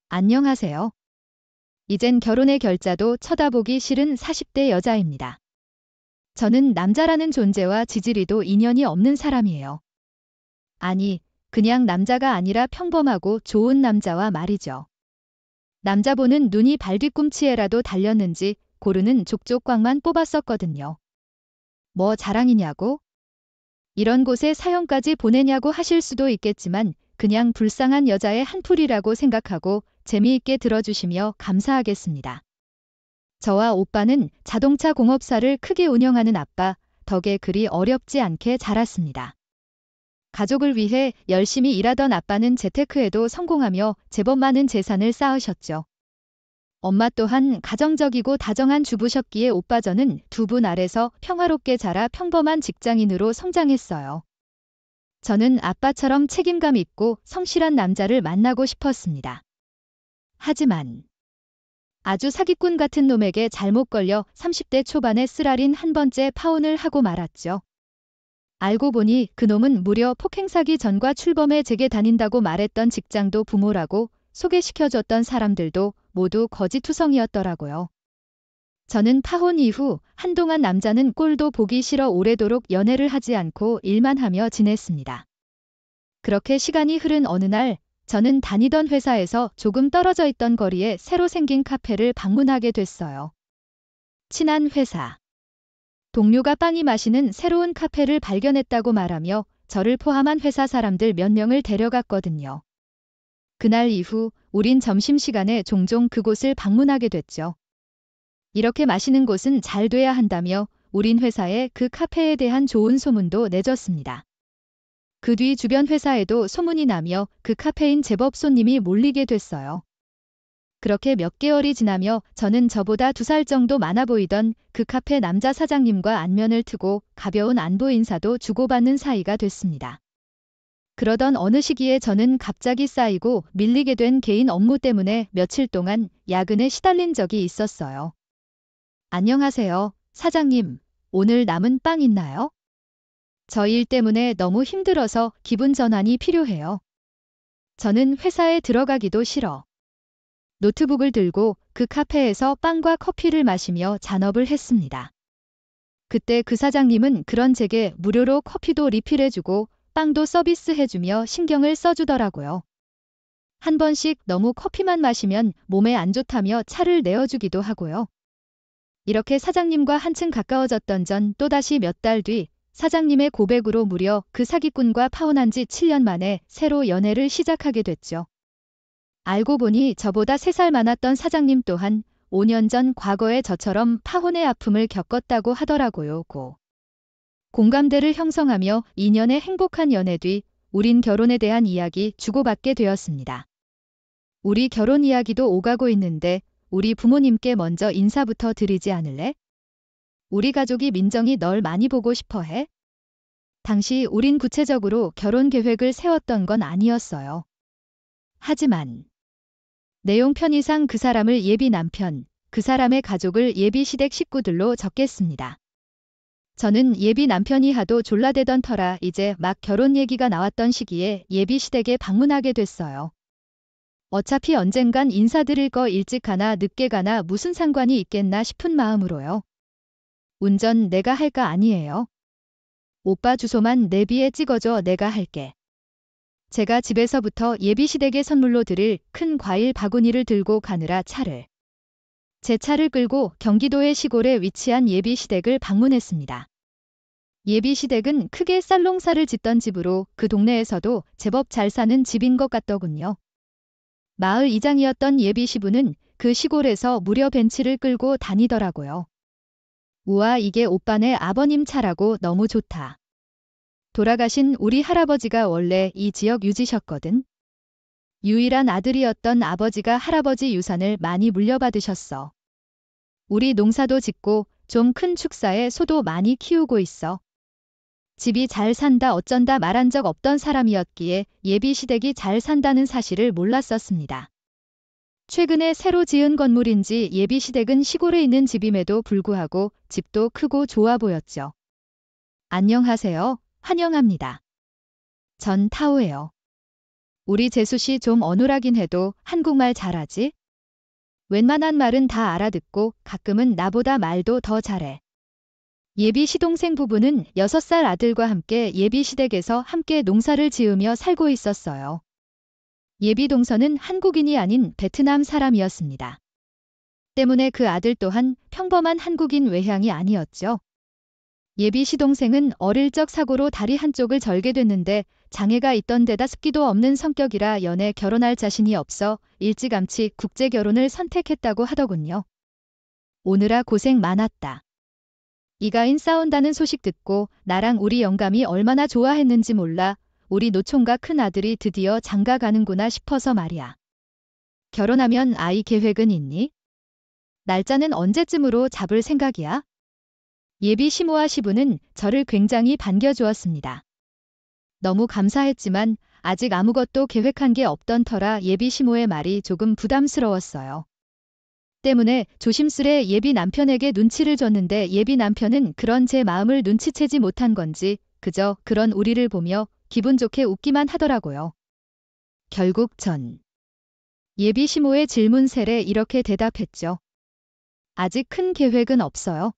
안녕하세요. 이젠 결혼의 결자도 쳐다보기 싫은 40대 여자입니다. 저는 남자라는 존재와 지지리도 인연이 없는 사람이에요. 아니, 그냥 남자가 아니라 평범하고 좋은 남자와 말이죠. 남자 보는 눈이 발뒤꿈치에라도 달렸는지 고르는 족족광만 뽑았었거든요. 뭐 자랑이냐고? 이런 곳에 사연까지 보내냐고 하실 수도 있겠지만 그냥 불쌍한 여자의 한풀이라고 생각하고 재미있게 들어주시며 감사하겠습니다. 저와 오빠는 자동차 공업사를 크게 운영하는 아빠 덕에 그리 어렵지 않게 자랐습니다. 가족을 위해 열심히 일하던 아빠는 재테크에도 성공하며 제법 많은 재산을 쌓으셨죠. 엄마 또한 가정적이고 다정한 주부셨기에 오빠 저는 두 분 아래서 평화롭게 자라 평범한 직장인으로 성장했어요. 저는 아빠처럼 책임감 있고 성실한 남자를 만나고 싶었습니다. 하지만 아주 사기꾼 같은 놈에게 잘못 걸려 30대 초반에 쓰라린 한 번째 파혼을 하고 말았죠. 알고 보니 그놈은 무려 폭행사기 전과 출범해 제게 다닌다고 말했던 직장도 부모라고 소개시켜줬던 사람들도 모두 거짓투성이었더라고요. 저는 파혼 이후 한동안 남자는 꼴도 보기 싫어 오래도록 연애를 하지 않고 일만 하며 지냈습니다. 그렇게 시간이 흐른 어느 날 저는 다니던 회사에서 조금 떨어져 있던 거리에 새로 생긴 카페를 방문하게 됐어요. 친한 회사 동료가 빵이 마시는 새로운 카페를 발견했다고 말하며 저를 포함한 회사 사람들 몇 명을 데려갔거든요. 그날 이후 우린 점심시간에 종종 그곳을 방문하게 됐죠. 이렇게 마시는 곳은 잘 돼야 한다며 우린 회사에 그 카페에 대한 좋은 소문도 내줬습니다. 그 뒤 주변 회사에도 소문이 나며 그 카페인 제법 손님이 몰리게 됐어요. 그렇게 몇 개월이 지나며 저는 저보다 2살 정도 많아 보이던 그 카페 남자 사장님과 안면을 트고 가벼운 안부 인사도 주고받는 사이가 됐습니다. 그러던 어느 시기에 저는 갑자기 쌓이고 밀리게 된 개인 업무 때문에 며칠 동안 야근에 시달린 적이 있었어요. 안녕하세요, 사장님. 오늘 남은 빵 있나요? 저 일 때문에 너무 힘들어서 기분 전환이 필요해요. 저는 회사에 들어가기도 싫어. 노트북을 들고 그 카페에서 빵과 커피를 마시며 잔업을 했습니다. 그때 그 사장님은 그런 제게 무료로 커피도 리필해주고 빵도 서비스해주며 신경을 써주더라고요. 한 번씩 너무 커피만 마시면 몸에 안 좋다며 차를 내어주기도 하고요. 이렇게 사장님과 한층 가까워졌던 전 또다시 몇 달 뒤 사장님의 고백으로 무려 그 사기꾼과 파혼한 지 7년 만에 새로 연애를 시작하게 됐죠. 알고 보니 저보다 3살 많았던 사장님 또한 5년 전 과거에 저처럼 파혼의 아픔을 겪었다고 하더라고요. 공감대를 형성하며 2년의 행복한 연애 뒤 우린 결혼에 대한 이야기 주고받게 되었습니다. 우리 결혼 이야기도 오가고 있는데 우리 부모님께 먼저 인사부터 드리지 않을래? 우리 가족이 민정이 널 많이 보고 싶어 해? 당시 우린 구체적으로 결혼 계획을 세웠던 건 아니었어요. 하지만 내용 편의상 그 사람을 예비 남편, 그 사람의 가족을 예비 시댁 식구들로 적겠습니다. 저는 예비 남편이 하도 졸라대던 터라 이제 막 결혼 얘기가 나왔던 시기에 예비 시댁에 방문하게 됐어요. 어차피 언젠간 인사드릴 거 일찍 가나 늦게 가나 무슨 상관이 있겠나 싶은 마음으로요. 운전 내가 할까 아니에요. 오빠 주소만 내비에 찍어줘 내가 할게. 제가 집에서부터 예비 시댁에 선물로 드릴 큰 과일 바구니를 들고 가느라 제 차를 끌고 경기도의 시골에 위치한 예비 시댁을 방문했습니다. 예비 시댁은 크게 쌀농사를 짓던 집으로 그 동네에서도 제법 잘 사는 집인 것 같더군요. 마을 이장이었던 예비 시부는 그 시골에서 무려 벤츠를 끌고 다니더라고요. 우와 이게 오빠네 아버님 차라고 너무 좋다. 돌아가신 우리 할아버지가 원래 이 지역 유지셨거든. 유일한 아들이었던 아버지가 할아버지 유산을 많이 물려받으셨어. 우리 농사도 짓고 좀 큰 축사에 소도 많이 키우고 있어. 집이 잘 산다 어쩐다 말한 적 없던 사람이었기에 예비 시댁이 잘 산다는 사실을 몰랐었습니다. 최근에 새로 지은 건물인지 예비 시댁은 시골에 있는 집임에도 불구하고 집도 크고 좋아 보였죠. 안녕하세요. 환영합니다. 전 타오예요. 우리 재수씨 좀 어눌하긴 해도 한국말 잘하지? 웬만한 말은 다 알아듣고 가끔은 나보다 말도 더 잘해. 예비 시동생 부부는 6살 아들과 함께 예비 시댁에서 함께 농사를 지으며 살고 있었어요. 예비 동서는 한국인이 아닌 베트남 사람이었습니다. 때문에 그 아들 또한 평범한 한국인 외향이 아니었죠. 예비 시동생은 어릴 적 사고로 다리 한쪽을 절게 됐는데 장애가 있던 데다 습기도 없는 성격이라 연애 결혼할 자신이 없어 일찌감치 국제 결혼을 선택했다고 하더군요. 오느라 고생 많았다. 이가인 싸운다는 소식 듣고 나랑 우리 영감이 얼마나 좋아했는지 몰라. 우리 노총각 큰아들이 드디어 장가 가는구나 싶어서 말이야. 결혼하면 아이 계획은 있니? 날짜는 언제쯤으로 잡을 생각이야? 예비 시모와 시부는 저를 굉장히 반겨주었습니다. 너무 감사했지만 아직 아무것도 계획한 게 없던 터라 예비 시모의 말이 조금 부담스러웠어요. 때문에 조심스레 예비 남편에게 눈치를 줬는데 예비 남편은 그런 제 마음을 눈치채지 못한 건지 그저 그런 우리를 보며 기분 좋게 웃기만 하더라고요. 결국 전 예비 시모의 질문셀에 이렇게 대답했죠. 아직 큰 계획은 없어요.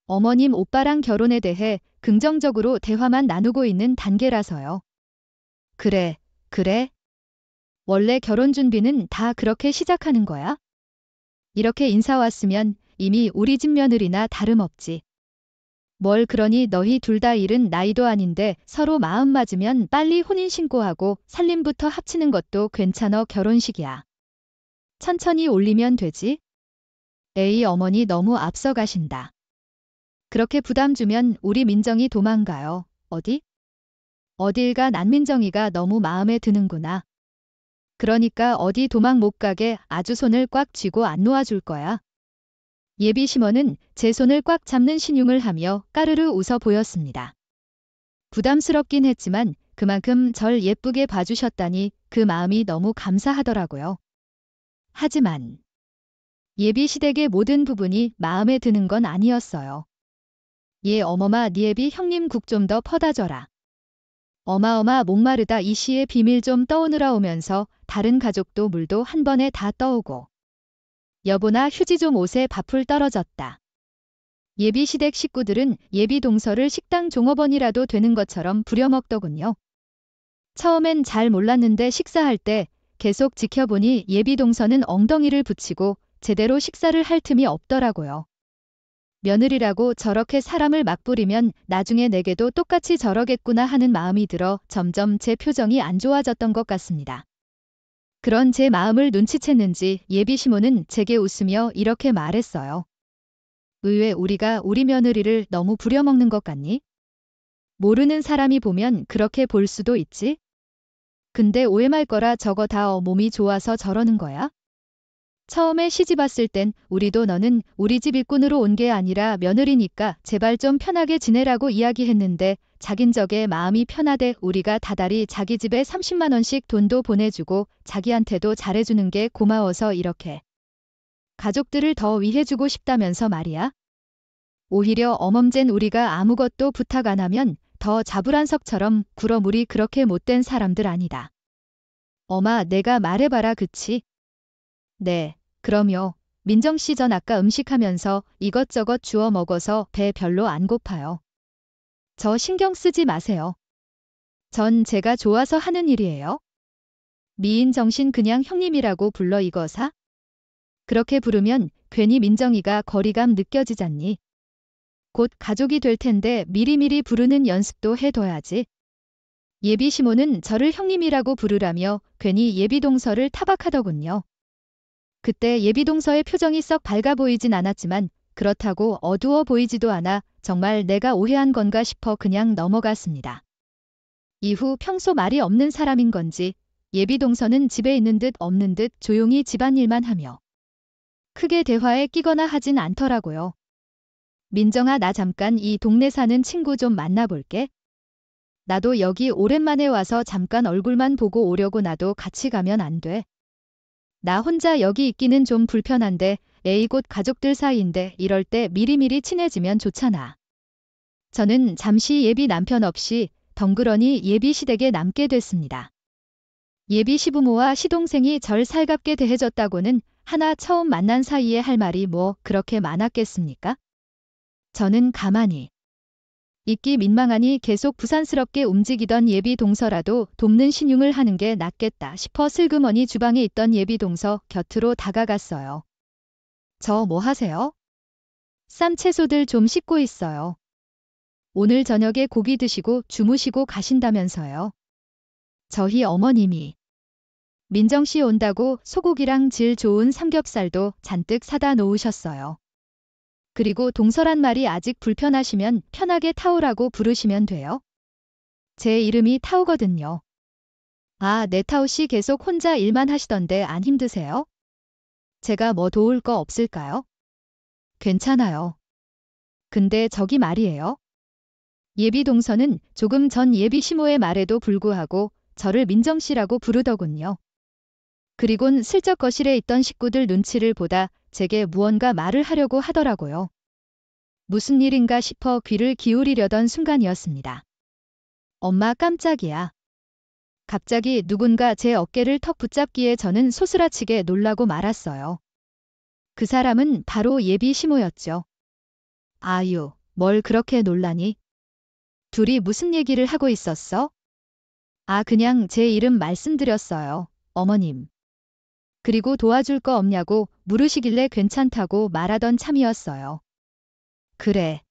어머님 오빠랑 결혼에 대해 긍정적으로 대화만 나누고 있는 단계라서요. 그래. 원래 결혼 준비는 다 그렇게 시작하는 거야? 이렇게 인사 왔으면 이미 우리 집 며느리나 다름없지. 뭘 그러니 너희 둘 다 일은 나이도 아닌데 서로 마음 맞으면 빨리 혼인신고하고 살림부터 합치는 것도 괜찮어 결혼식이야. 천천히 올리면 되지? 에이 어머니 너무 앞서가신다. 그렇게 부담 주면 우리 민정이 도망가요. 어디? 어딜 가 난민정이가 너무 마음에 드는구나. 그러니까 어디 도망 못 가게 아주 손을 꽉 쥐고 안 놓아줄 거야. 예비 시모는 제 손을 꽉 잡는 신용을 하며 까르르 웃어 보였습니다. 부담스럽긴 했지만 그만큼 절 예쁘게 봐주셨다니 그 마음이 너무 감사하더라고요. 하지만 예비 시댁의 모든 부분이 마음에 드는 건 아니었어요. 예 어머마 니애비 형님 국 좀 더 퍼다 줘라. 어마어마 목마르다 이 씨의 비밀 좀 떠오느라 오면서 다른 가족도 물도 한 번에 다 떠오고. 여보나 휴지 좀 옷에 밥풀 떨어졌다. 예비 시댁 식구들은 예비 동서를 식당 종업원이라도 되는 것처럼 부려먹더군요. 처음엔 잘 몰랐는데 식사할 때 계속 지켜보니 예비 동서는 엉덩이를 붙이고 제대로 식사를 할 틈이 없더라고요. 며느리라고 저렇게 사람을 막 부리면 나중에 내게도 똑같이 저러겠구나 하는 마음이 들어 점점 제 표정이 안 좋아졌던 것 같습니다. 그런 제 마음을 눈치챘는지 예비 시모는 제게 웃으며 이렇게 말했어요. 의외 우리가 우리 며느리를 너무 부려먹는 것 같니? 모르는 사람이 보면 그렇게 볼 수도 있지? 근데 오해말 거라 저거 다 몸이 좋아서 저러는 거야? 처음에 시집 왔을 땐 우리도 너는 우리 집 일꾼으로 온 게 아니라 며느리니까 제발 좀 편하게 지내라고 이야기했는데 자긴 저게 마음이 편하대 우리가 다달이 자기 집에 30만 원씩 돈도 보내주고 자기한테도 잘해주는 게 고마워서 이렇게 가족들을 더 위해주고 싶다면서 말이야. 오히려 어멈젠 우리가 아무것도 부탁 안 하면 더 자불안석처럼 굴어 우리 그렇게 못된 사람들 아니다. 엄마 내가 말해봐라 그치? 네, 그럼요. 민정씨 전 아까 음식하면서 이것저것 주워 먹어서 배 별로 안 고파요. 저 신경 쓰지 마세요. 전 제가 좋아서 하는 일이에요. 미인 정신 그냥 형님이라고 불러 이거사? 그렇게 부르면 괜히 민정이가 거리감 느껴지잖니. 곧 가족이 될 텐데 미리미리 부르는 연습도 해둬야지. 예비 시모는 저를 형님이라고 부르라며 괜히 예비 동서를 타박하더군요. 그때 예비 동서의 표정이 썩 밝아 보이진 않았지만 그렇다고 어두워 보이지도 않아 정말 내가 오해한 건가 싶어 그냥 넘어갔습니다. 이후 평소 말이 없는 사람인 건지 예비 동서는 집에 있는 듯 없는 듯 조용히 집안일만 하며 크게 대화에 끼거나 하진 않더라고요. 민정아 나 잠깐 이 동네 사는 친구 좀 만나볼게. 나도 여기 오랜만에 와서 잠깐 얼굴만 보고 오려고 나도 같이 가면 안 돼? 나 혼자 여기 있기는 좀 불편한데 에이 곧 가족들 사이인데 이럴 때 미리미리 친해지면 좋잖아. 저는 잠시 예비 남편 없이 덩그러니 예비 시댁에 남게 됐습니다. 예비 시부모와 시동생이 절 살갑게 대해줬다고는 하나 처음 만난 사이에 할 말이 뭐 그렇게 많았겠습니까? 저는 가만히 있기 민망하니 계속 부산스럽게 움직이던 예비 동서라도 돕는 신용을 하는 게 낫겠다 싶어 슬그머니 주방에 있던 예비 동서 곁으로 다가갔어요. 저 뭐 하세요? 쌈 채소들 좀 씻고 있어요. 오늘 저녁에 고기 드시고 주무시고 가신다면서요. 저희 어머님이 민정씨 온다고 소고기랑 질 좋은 삼겹살도 잔뜩 사다 놓으셨어요. 그리고 동서란 말이 아직 불편하시면 편하게 타오라고 부르시면 돼요. 제 이름이 타오거든요. 아, 네, 타오씨 계속 혼자 일만 하시던데 안 힘드세요? 제가 뭐 도울 거 없을까요? 괜찮아요. 근데 저기 말이에요. 예비 동서는 조금 전 예비 시모의 말에도 불구하고 저를 민정씨라고 부르더군요. 그리곤 슬쩍 거실에 있던 식구들 눈치를 보다 제게 무언가 말을 하려고 하더라고요. 무슨 일인가 싶어 귀를 기울이려던 순간이었습니다. 엄마 깜짝이야. 갑자기 누군가 제 어깨를 턱 붙잡기에 저는 소스라치게 놀라고 말았어요. 그 사람은 바로 예비 시모였죠. 아유, 뭘 그렇게 놀라니? 둘이 무슨 얘기를 하고 있었어? 아, 그냥 제 이름 말씀드렸어요, 어머님. 그리고 도와줄 거 없냐고 물으시길래 괜찮다고 말하던 참이었어요. 그래.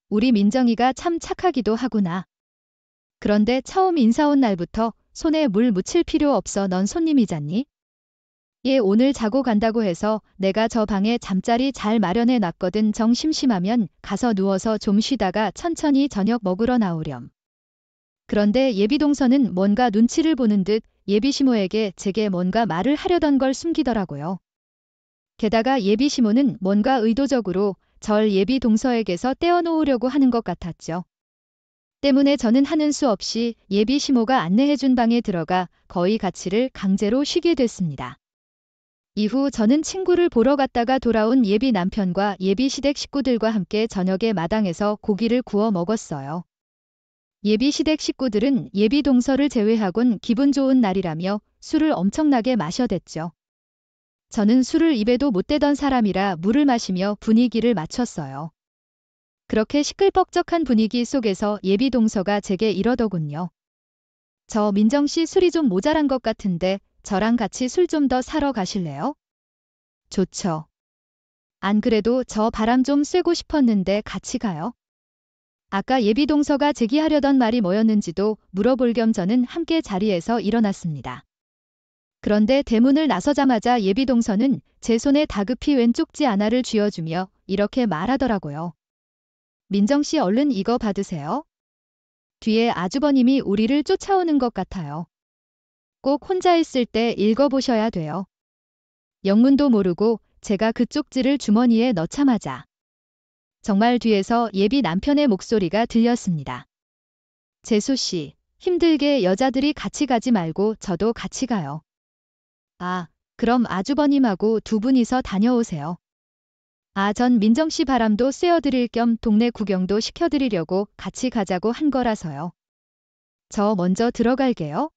우리 민정이가 참 착하기도 하구나. 그런데 처음 인사 온 날부터 손에 물 묻힐 필요 없어 넌 손님이잖니? 얘 오늘 자고 간다고 해서 내가 저 방에 잠자리 잘 마련해 놨거든. 정 심심하면 가서 누워서 좀 쉬다가 천천히 저녁 먹으러 나오렴. 그런데 예비 동서는 뭔가 눈치를 보는 듯 예비 시모에게 제게 뭔가 말을 하려던 걸 숨기더라고요. 게다가 예비 시모는 뭔가 의도적으로 절 예비 동서에게서 떼어놓으려고 하는 것 같았죠. 때문에 저는 하는 수 없이 예비 시모가 안내해준 방에 들어가 거의 같이를 강제로 쉬게 됐습니다. 이후 저는 친구를 보러 갔다가 돌아온 예비 남편과 예비 시댁 식구들과 함께 저녁에 마당에서 고기를 구워 먹었어요. 예비 시댁 식구들은 예비 동서를 제외하곤 기분 좋은 날이라며 술을 엄청나게 마셔댔죠. 저는 술을 입에도 못 대던 사람이라 물을 마시며 분위기를 맞췄어요. 그렇게 시끌벅적한 분위기 속에서 예비 동서가 제게 이러더군요. 저 민정씨 술이 좀 모자란 것 같은데 저랑 같이 술 좀 더 사러 가실래요? 좋죠. 안 그래도 저 바람 좀 쐬고 싶었는데 같이 가요. 아까 예비 동서가 제기하려던 말이 뭐였는지도 물어볼 겸 저는 함께 자리에서 일어났습니다. 그런데 대문을 나서자마자 예비 동서는 제 손에 다급히 왼 쪽지 하나를 쥐어주며 이렇게 말하더라고요. 민정씨 얼른 이거 받으세요. 뒤에 아주버님이 우리를 쫓아오는 것 같아요. 꼭 혼자 있을 때 읽어보셔야 돼요. 영문도 모르고 제가 그 쪽지를 주머니에 넣자마자 정말 뒤에서 예비 남편의 목소리가 들렸습니다. 재수 씨, 힘들게 여자들이 같이 가지 말고 저도 같이 가요. 아, 그럼 아주버님하고 두 분이서 다녀오세요. 아, 전 민정씨 바람도 쐬어드릴 겸 동네 구경도 시켜드리려고 같이 가자고 한 거라서요. 저 먼저 들어갈게요.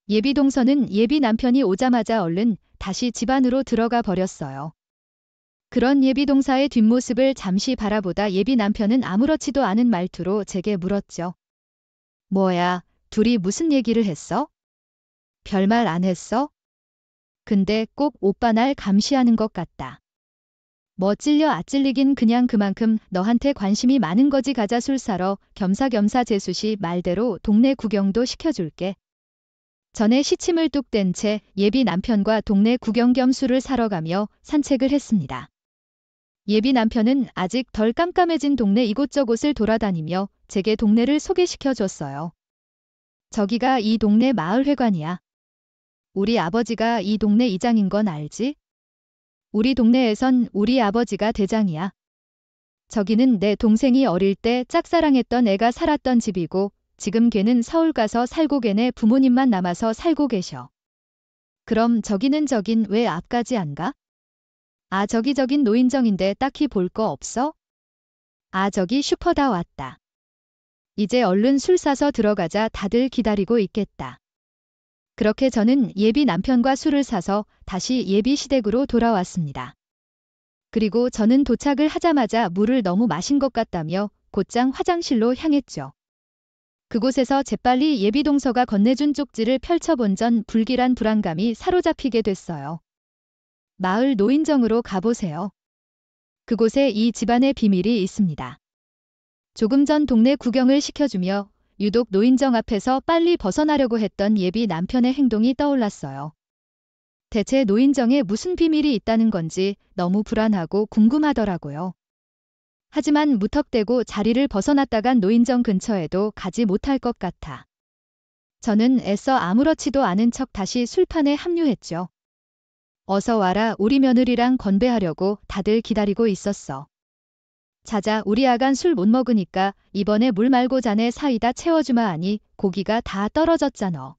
예비 동서는 예비 남편이 오자마자 얼른 다시 집 안으로 들어가 버렸어요. 그런 예비 동사의 뒷모습을 잠시 바라보다 예비 남편은 아무렇지도 않은 말투로 제게 물었죠. 뭐야, 둘이 무슨 얘기를 했어? 별말 안 했어? 근데 꼭 오빠 날 감시하는 것 같다. 뭐 찔려 아 찔리긴 그냥 그만큼 너한테 관심이 많은 거지. 가자 술 사러. 겸사겸사 재수씨 말대로 동네 구경도 시켜줄게. 전에 시침을 뚝 뗀 채 예비 남편과 동네 구경 겸 술을 사러 가며 산책을 했습니다. 예비 남편은 아직 덜 깜깜해진 동네 이곳저곳을 돌아다니며 제게 동네를 소개시켜 줬어요. 저기가 이 동네 마을회관이야. 우리 아버지가 이 동네 이장인 건 알지? 우리 동네에선 우리 아버지가 대장이야. 저기는 내 동생이 어릴 때 짝사랑했던 애가 살았던 집이고 지금 걔는 서울 가서 살고 걔네 부모님만 남아서 살고 계셔. 그럼 저기는 저긴 왜 앞까지 안 가? 아 저긴 노인정인데 딱히 볼 거 없어? 아 저기 슈퍼다 왔다. 이제 얼른 술 사서 들어가자. 다들 기다리고 있겠다. 그렇게 저는 예비 남편과 술을 사서 다시 예비 시댁으로 돌아왔습니다. 그리고 저는 도착을 하자마자 물을 너무 마신 것 같다며 곧장 화장실로 향했죠. 그곳에서 재빨리 예비 동서가 건네준 쪽지를 펼쳐본 전 불길한 불안감이 사로잡히게 됐어요. 마을 노인정으로 가보세요. 그곳에 이 집안의 비밀이 있습니다. 조금 전 동네 구경을 시켜주며 유독 노인정 앞에서 빨리 벗어나려고 했던 예비 남편의 행동이 떠올랐어요. 대체 노인정에 무슨 비밀이 있다는 건지 너무 불안하고 궁금하더라고요. 하지만 무턱대고 자리를 벗어났다간 노인정 근처에도 가지 못할 것 같아. 저는 애써 아무렇지도 않은 척 다시 술판에 합류했죠. 어서 와라, 우리 며느리랑 건배하려고 다들 기다리고 있었어. 자자, 우리 아간 술 못 먹으니까 이번에 물 말고 잔에 사이다 채워주마 하니 고기가 다 떨어졌잖아.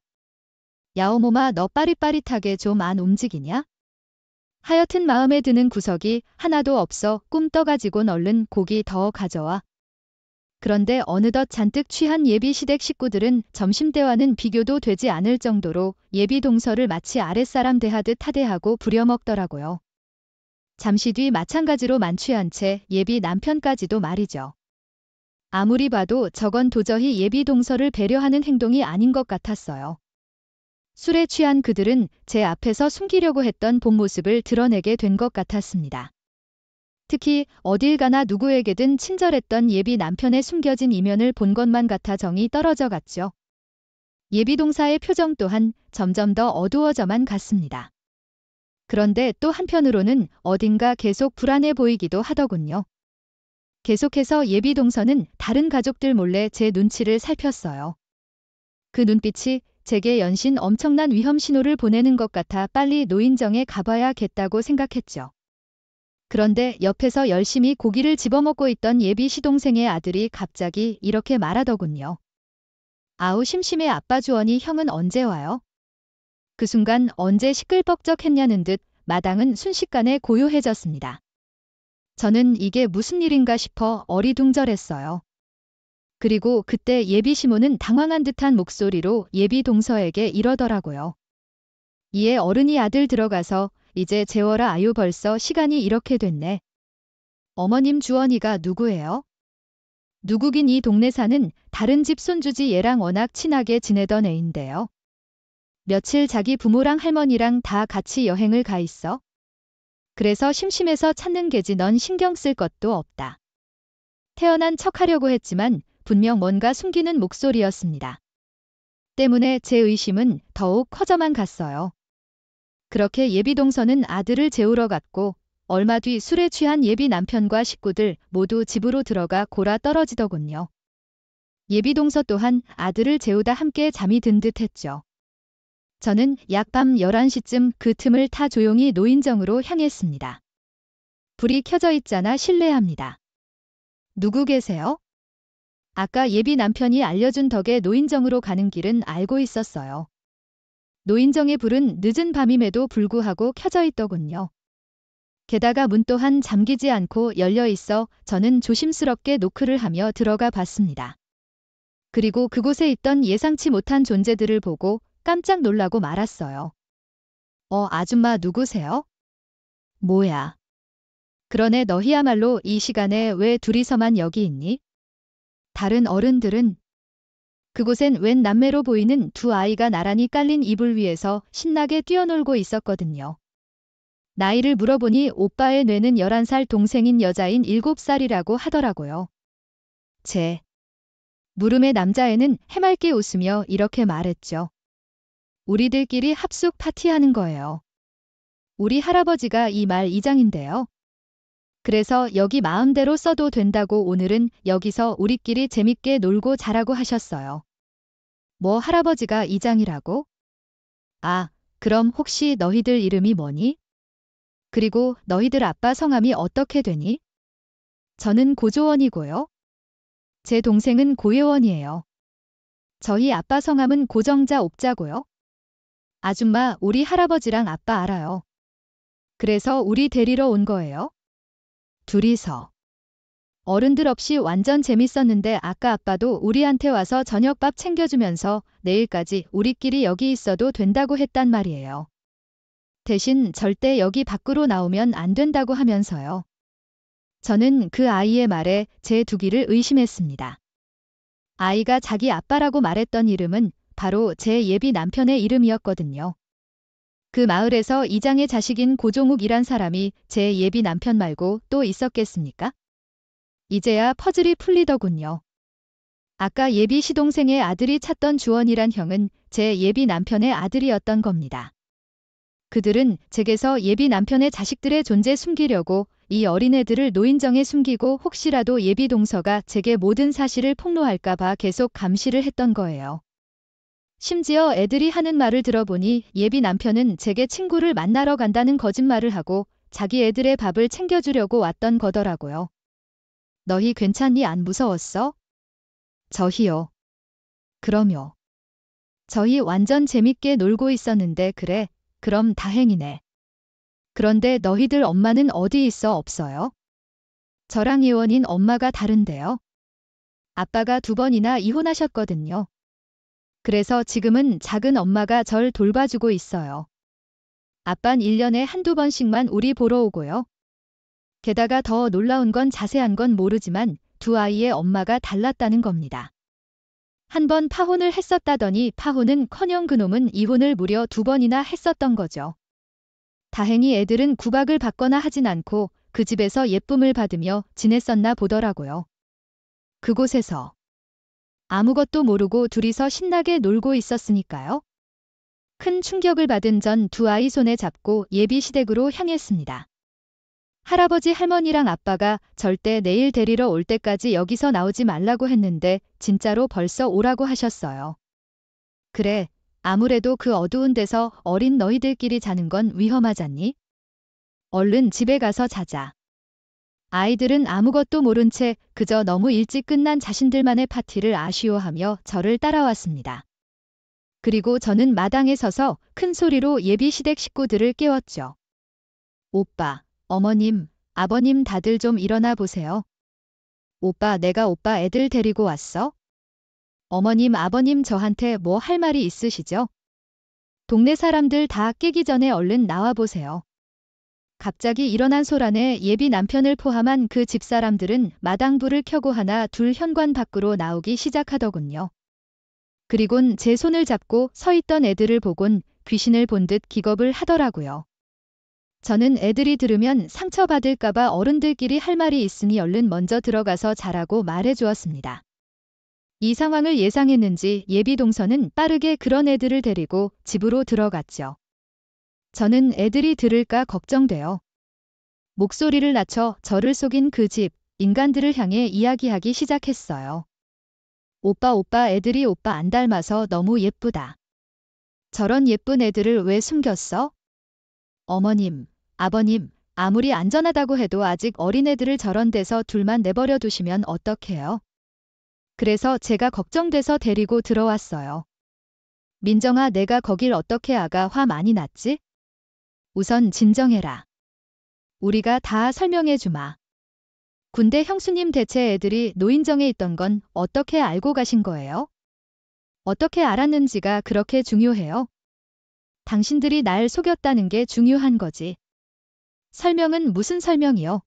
야오모마, 너 빠릿빠릿하게 좀 안 움직이냐? 하여튼 마음에 드는 구석이 하나도 없어 꿈 떠가지곤 얼른 고기 더 가져와. 그런데 어느덧 잔뜩 취한 예비 시댁 식구들은 점심때와는 비교도 되지 않을 정도로 예비 동서를 마치 아랫사람 대하듯 하대하고 부려먹더라고요. 잠시 뒤 마찬가지로 만취한 채 예비 남편까지도 말이죠. 아무리 봐도 저건 도저히 예비 동서를 배려하는 행동이 아닌 것 같았어요. 술에 취한 그들은 제 앞에서 숨기려고 했던 본 모습을 드러내게 된 것 같았습니다. 특히 어딜 가나 누구에게든 친절했던 예비 남편의 숨겨진 이면을 본 것만 같아 정이 떨어져 갔죠. 예비 동사의 표정 또한 점점 더 어두워져만 갔습니다. 그런데 또 한편으로는 어딘가 계속 불안해 보이기도 하더군요. 계속해서 예비 동서는 다른 가족들 몰래 제 눈치를 살폈어요. 그 눈빛이 제게 연신 엄청난 위험 신호를 보내는 것 같아 빨리 노인정에 가봐야겠다고 생각했죠. 그런데 옆에서 열심히 고기를 집어먹고 있던 예비 시동생의 아들이 갑자기 이렇게 말하더군요. 아우, 심심해. 아빠 주원이 형은 언제 와요? 그 순간 언제 시끌벅적했냐는 듯 마당은 순식간에 고요해졌습니다. 저는 이게 무슨 일인가 싶어 어리둥절했어요. 그리고 그때 예비 시모는 당황한 듯한 목소리로 예비 동서에게 이러더라고요. 이에 어른이 아들 들어가서 이제 재워라 아유, 벌써 시간이 이렇게 됐네. 어머님, 주원이가 누구예요? 누구긴 이 동네 사는 다른 집 손주지, 얘랑 워낙 친하게 지내던 애인데요. 며칠 자기 부모랑 할머니랑 다 같이 여행을 가 있어. 그래서 심심해서 찾는 게지, 넌 신경 쓸 것도 없다. 태어난 척하려고 했지만 분명 뭔가 숨기는 목소리였습니다. 때문에 제 의심은 더욱 커져만 갔어요. 그렇게 예비 동서는 아들을 재우러 갔고 얼마 뒤 술에 취한 예비 남편과 식구들 모두 집으로 들어가 골아 떨어지더군요. 예비 동서 또한 아들을 재우다 함께 잠이 든 듯 했죠. 저는 약 밤 11시쯤 그 틈을 타 조용히 노인정으로 향했습니다. 불이 켜져 있잖아, 실례합니다. 누구 계세요? 아까 예비 남편이 알려준 덕에 노인정으로 가는 길은 알고 있었어요. 노인정의 불은 늦은 밤임에도 불구하고 켜져 있더군요. 게다가 문 또한 잠기지 않고 열려 있어 저는 조심스럽게 노크를 하며 들어가 봤습니다. 그리고 그곳에 있던 예상치 못한 존재들을 보고 깜짝 놀라고 말았어요. 아줌마 누구세요? 뭐야? 그러네, 너희야말로 이 시간에 왜 둘이서만 여기 있니? 다른 어른들은? 그곳엔 웬 남매로 보이는 두 아이가 나란히 깔린 이불 위에서 신나게 뛰어놀고 있었거든요. 나이를 물어보니 오빠의 뇌는 11살, 동생인 여자인 7살이라고 하더라고요. 제 물음의 남자애는 해맑게 웃으며 이렇게 말했죠. 우리들끼리 합숙 파티하는 거예요. 우리 할아버지가 이 말 이장인데요. 그래서 여기 마음대로 써도 된다고 오늘은 여기서 우리끼리 재밌게 놀고 자라고 하셨어요. 뭐, 할아버지가 이장이라고? 아, 그럼 혹시 너희들 이름이 뭐니? 그리고 너희들 아빠 성함이 어떻게 되니? 저는 고조원이고요. 제 동생은 고예원이에요. 저희 아빠 성함은 고정자 옥자고요. 아줌마, 우리 할아버지랑 아빠 알아요. 그래서 우리 데리러 온 거예요. 둘이서. 어른들 없이 완전 재밌었는데 아까 아빠도 우리한테 와서 저녁밥 챙겨주면서 내일까지 우리끼리 여기 있어도 된다고 했단 말이에요. 대신 절대 여기 밖으로 나오면 안 된다고 하면서요. 저는 그 아이의 말에 제 두기를 의심했습니다. 아이가 자기 아빠라고 말했던 이름은 바로 제 예비 남편의 이름이었거든요. 그 마을에서 이장의 자식인 고종욱이란 사람이 제 예비 남편 말고 또 있었겠습니까? 이제야 퍼즐이 풀리더군요. 아까 예비 시동생의 아들이 찾던 주원이란 형은 제 예비 남편의 아들이었던 겁니다. 그들은 제게서 예비 남편의 자식들의 존재 숨기려고 이 어린애들을 노인정에 숨기고 혹시라도 예비 동서가 제게 모든 사실을 폭로할까봐 계속 감시를 했던 거예요. 심지어 애들이 하는 말을 들어보니 예비 남편은 제게 친구를 만나러 간다는 거짓말을 하고 자기 애들의 밥을 챙겨주려고 왔던 거더라고요. 너희 괜찮니? 안 무서웠어? 저희요. 그럼요. 저희 완전 재밌게 놀고 있었는데 그래, 그럼 다행이네. 그런데 너희들 엄마는 어디 있어? 없어요? 저랑 예원인 엄마가 다른데요. 아빠가 2번이나 이혼하셨거든요. 그래서 지금은 작은 엄마가 절 돌봐주고 있어요. 아빤 1년에 한두 번씩만 우리 보러 오고요. 게다가 더 놀라운 건 자세한 건 모르지만 두 아이의 엄마가 달랐다는 겁니다. 한 번 파혼을 했었다더니 파혼은커녕 그놈은 이혼을 무려 2번이나 했었던 거죠. 다행히 애들은 구박을 받거나 하진 않고 그 집에서 예쁨을 받으며 지냈었나 보더라고요. 그곳에서 아무것도 모르고 둘이서 신나게 놀고 있었으니까요. 큰 충격을 받은 전 두 아이 손에 잡고 예비 시댁으로 향했습니다. 할아버지 할머니랑 아빠가 절대 내일 데리러 올 때까지 여기서 나오지 말라고 했는데 진짜로 벌써 오라고 하셨어요. 그래, 아무래도 그 어두운 데서 어린 너희들끼리 자는 건 위험하잖니? 얼른 집에 가서 자자. 아이들은 아무것도 모른 채 그저 너무 일찍 끝난 자신들만의 파티를 아쉬워하며 저를 따라왔습니다. 그리고 저는 마당에 서서 큰 소리로 예비 시댁 식구들을 깨웠죠. 오빠, 어머님, 아버님 다들 좀 일어나 보세요. 오빠, 내가 오빠 애들 데리고 왔어? 어머님, 아버님 저한테 뭐 할 말이 있으시죠? 동네 사람들 다 깨기 전에 얼른 나와 보세요. 갑자기 일어난 소란에 예비 남편을 포함한 그 집사람들은 마당불을 켜고 하나 둘 현관 밖으로 나오기 시작하더군요. 그리곤 제 손을 잡고 서 있던 애들을 보곤 귀신을 본 듯 기겁을 하더라고요. 저는 애들이 들으면 상처받을까봐 어른들끼리 할 말이 있으니 얼른 먼저 들어가서 자라고 말해주었습니다. 이 상황을 예상했는지 예비 동서는 빠르게 그런 애들을 데리고 집으로 들어갔죠. 저는 애들이 들을까 걱정돼요. 목소리를 낮춰 저를 속인 그 집 인간들을 향해 이야기하기 시작했어요. 오빠 애들이 오빠 안 닮아서 너무 예쁘다. 저런 예쁜 애들을 왜 숨겼어? 어머님, 아버님, 아무리 안전하다고 해도 아직 어린애들을 저런 데서 둘만 내버려 두시면 어떡해요? 그래서 제가 걱정돼서 데리고 들어왔어요. 민정아, 내가 거길 어떻게 아가 화 많이 났지? 우선 진정해라. 우리가 다 설명해 주마. 군대 형수님 대체 애들이 노인정에 있던 건 어떻게 알고 가신 거예요? 어떻게 알았는지가 그렇게 중요해요? 당신들이 날 속였다는 게 중요한 거지. 설명은 무슨 설명이요?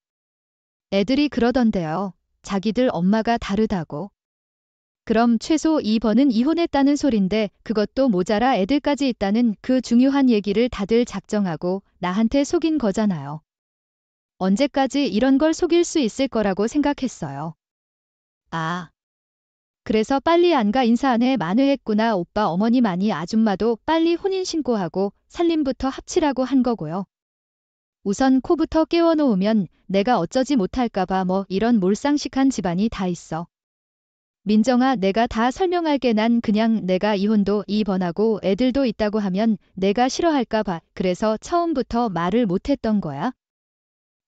애들이 그러던데요. 자기들 엄마가 다르다고. 그럼 최소 2번은 이혼했다는 소린데 그것도 모자라 애들까지 있다는 그 중요한 얘기를 다들 작정하고 나한테 속인 거잖아요. 언제까지 이런 걸 속일 수 있을 거라고 생각했어요. 아. 그래서 빨리 안가 인사 안 해 만회했구나. 오빠 어머님 아니 아줌마도 빨리 혼인신고하고 살림부터 합치라고 한 거고요. 우선 코부터 깨워놓으면 내가 어쩌지 못할까봐 뭐 이런 몰상식한 집안이 다 있어. 민정아, 내가 다 설명할게. 난 그냥 내가 이혼도 2번하고 애들도 있다고 하면 내가 싫어할까봐 그래서 처음부터 말을 못했던 거야.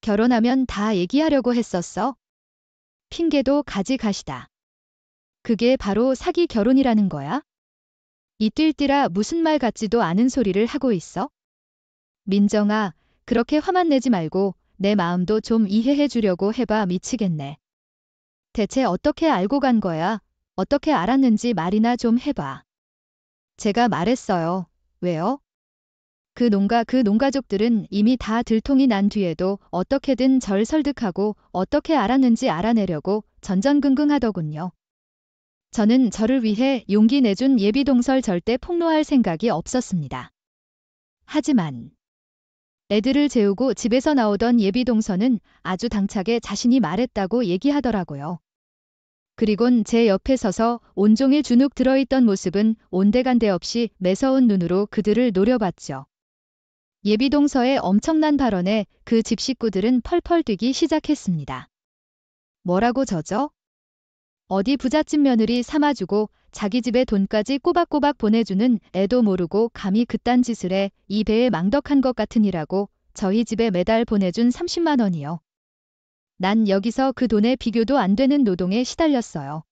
결혼하면 다 얘기하려고 했었어. 핑계도 가지가시다. 그게 바로 사기 결혼이라는 거야? 이 띨띨아 무슨 말 같지도 않은 소리를 하고 있어? 민정아, 그렇게 화만 내지 말고 내 마음도 좀 이해해 주려고 해봐. 미치겠네. 대체 어떻게 알고 간 거야? 어떻게 알았는지 말이나 좀 해봐. 제가 말했어요. 왜요? 그 농가족들은 이미 다 들통이 난 뒤에도 어떻게든 절 설득하고 어떻게 알았는지 알아내려고 전전긍긍하더군요. 저는 저를 위해 용기 내준 예비동설 절대 폭로할 생각이 없었습니다. 하지만 애들을 재우고 집에서 나오던 예비동서는 아주 당차게 자신이 말했다고 얘기하더라고요. 그리곤 제 옆에 서서 온종일 주눅 들어있던 모습은 온데간데 없이 매서운 눈으로 그들을 노려봤죠. 예비동서의 엄청난 발언에 그 집 식구들은 펄펄 뛰기 시작했습니다. 뭐라고 저죠? 어디 부잣집 며느리 삼아주고 자기 집에 돈까지 꼬박꼬박 보내주는 애도 모르고 감히 그딴 짓을 해 이 배에 망덕한 것 같으니라고 저희 집에 매달 보내준 30만 원이요. 난 여기서 그 돈에 비교도 안 되는 노동에 시달렸어요.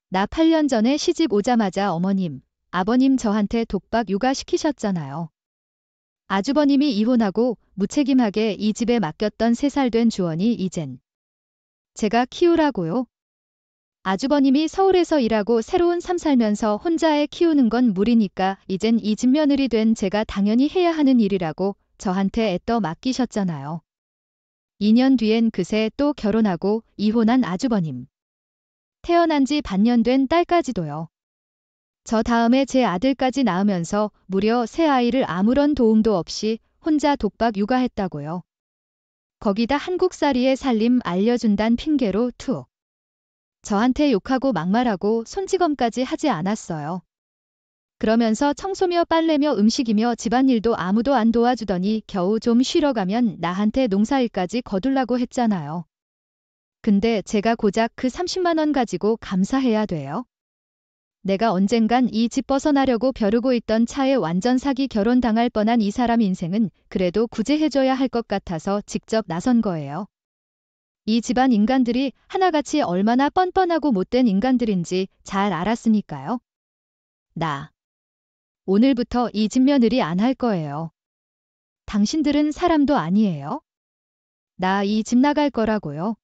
나 8년 전에 시집 오자마자 어머님, 아버님 저한테 독박 육아시키셨잖아요. 아주버님이 이혼하고 무책임하게 이 집에 맡겼던 3살 된 주원이 이젠 제가 키우라고요. 아주버님이 서울에서 일하고 새로운 삶 살면서 혼자 애 키우는 건 무리니까 이젠 이 집 며느리 된 제가 당연히 해야 하는 일이라고 저한테 애떠 맡기셨잖아요. 2년 뒤엔 그새 또 결혼하고 이혼한 아주버님. 태어난 지 반년 된 딸까지도요. 저 다음에 제 아들까지 낳으면서 무려 새 아이를 아무런 도움도 없이 혼자 독박 육아했다고요. 거기다 한국살이의 살림 알려준단 핑계로 툭. 저한테 욕하고 막말하고 손찌검까지 하지 않았어요. 그러면서 청소며 빨래며 음식이며 집안일도 아무도 안 도와주더니 겨우 좀 쉬러 가면 나한테 농사일까지 거둘라고 했잖아요. 근데 제가 고작 그 30만 원 가지고 감사해야 돼요? 내가 언젠간 이 집 벗어나려고 벼르고 있던 차에 완전 사기 결혼당할 뻔한 이 사람 인생은 그래도 구제해줘야 할 것 같아서 직접 나선 거예요. 이 집안 인간들이 하나같이 얼마나 뻔뻔하고 못된 인간들인지 잘 알았으니까요. 나 오늘부터 이 집 며느리 안 할 거예요. 당신들은 사람도 아니에요? 나 이 집 나갈 거라고요.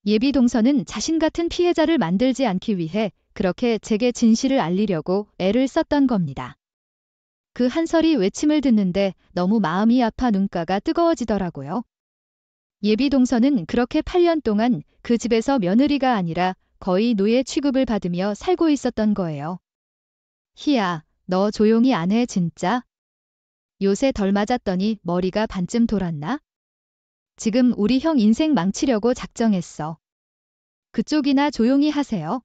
예비동서는 자신 같은 피해자를 만들지 않기 위해 그렇게 제게 진실을 알리려고 애를 썼던 겁니다. 그 한설이 외침을 듣는데 너무 마음이 아파 눈가가 뜨거워지더라고요. 예비동서는 그렇게 8년 동안 그 집에서 며느리가 아니라 거의 노예 취급을 받으며 살고 있었던 거예요. 희야, 너 조용히 안 해 진짜? 요새 덜 맞았더니 머리가 반쯤 돌았나? 지금 우리 형 인생 망치려고 작정했어. 그쪽이나 조용히 하세요.